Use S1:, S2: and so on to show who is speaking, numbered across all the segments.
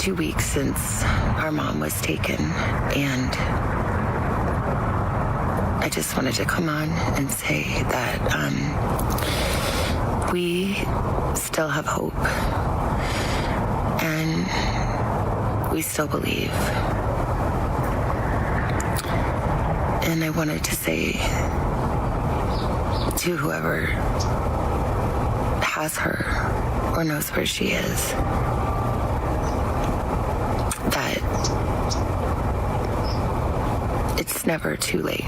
S1: 2 weeks since our mom was taken, and I just wanted to come on and say that we still have hope, and we still believe. And I wanted to say to whoever has her or knows where she is that it's never too late.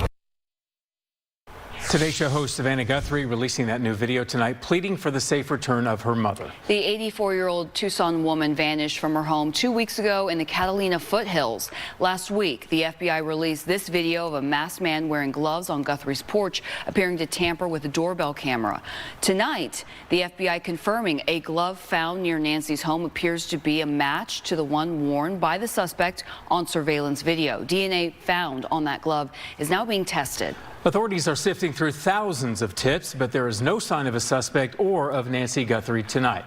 S2: Today Show host Nancy Guthrie releasing that new video tonight, pleading for the safe return of her mother.
S3: The 84-year-old Tucson woman vanished from her home 2 weeks ago in the Catalina foothills. Last week, the FBI released this video of a masked man wearing gloves on Guthrie's porch, appearing to tamper with a doorbell camera. Tonight, the FBI confirming a glove found near Nancy's home appears to be a match to the one worn by the suspect on surveillance video. DNA found on that glove is now being tested.
S2: Authorities are sifting through thousands of tips, but there is no sign of a suspect or of Nancy Guthrie tonight.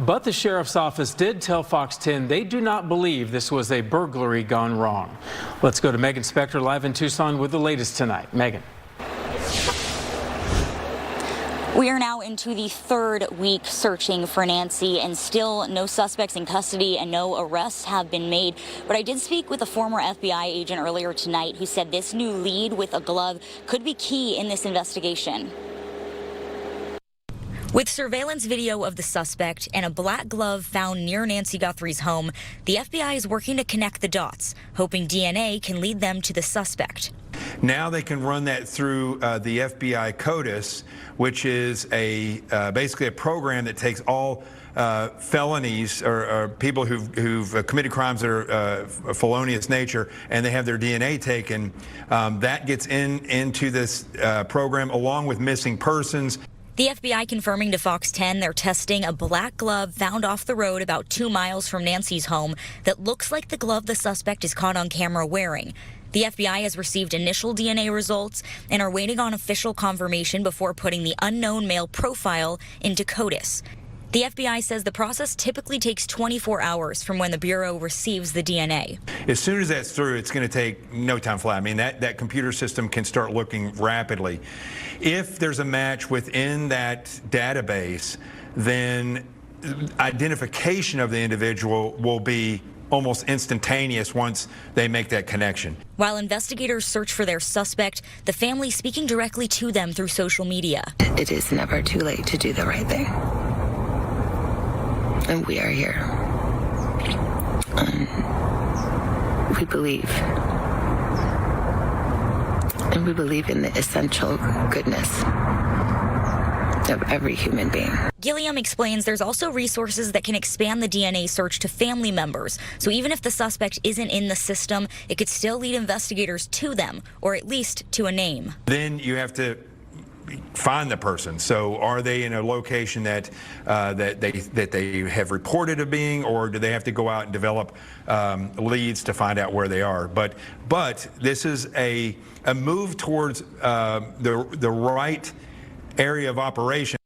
S2: But the sheriff's office did tell Fox 10 they do not believe this was a burglary gone wrong. Let's go to Megan Spector live in Tucson with the latest tonight. Megan.
S4: We are now into the third week searching for Nancy, and still no suspects in custody and no arrests have been made. But I did speak with a former FBI agent earlier tonight who said this new lead with a glove could be key in this investigation. With surveillance video of the suspect and a black glove found near Nancy Guthrie's home, the FBI is working to connect the dots, hoping DNA can lead them to the suspect.
S5: Now they can run that through the FBI CODIS, which is basically a program that takes all felonies or people who've committed crimes that are felonious nature, and they have their DNA taken. That gets into this program along with missing persons.
S4: The FBI confirming to Fox 10 they're testing a black glove found off the road about 2 miles from Nancy's home that looks like the glove the suspect is caught on camera wearing. The FBI has received initial DNA results and are waiting on official confirmation before putting the unknown male profile into CODIS. The FBI says the process typically takes 24 hours from when the Bureau receives the DNA.
S5: As soon as that's through, it's going to take no time flat. I mean, that computer system can start looking rapidly. If there's a match within that database, then identification of the individual will be almost instantaneous once they make that connection.
S4: While investigators search for their suspect, the family speaking directly to them through social media.
S1: It is never too late to do the right thing. And we are here. We believe. And we believe in the essential goodness of every human being.
S4: Gilliam explains there's also resources that can expand the DNA search to family members. So even if the suspect isn't in the system, it could still lead investigators to them, or at least to a name.
S5: Then you have to find the person. So are they in a location that they have reported of being, or do they have to go out and develop leads to find out where they are? But this is a move towards the right area of operation.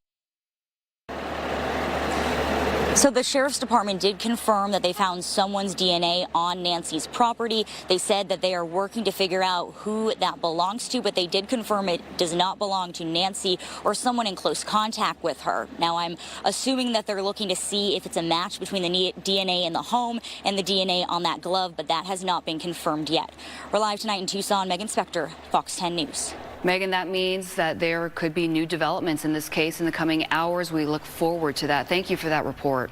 S4: So the Sheriff's Department did confirm that they found someone's DNA on Nancy's property. They said that they are working to figure out who that belongs to, but they did confirm it does not belong to Nancy or someone in close contact with her. Now, I'm assuming that they're looking to see if it's a match between the DNA in the home and the DNA on that glove, but that has not been confirmed yet. We're live tonight in Tucson. Megan Spector, Fox 10 News.
S3: Megan, that means that there could be new developments in this case in the coming hours. We look forward to that. Thank you for that report.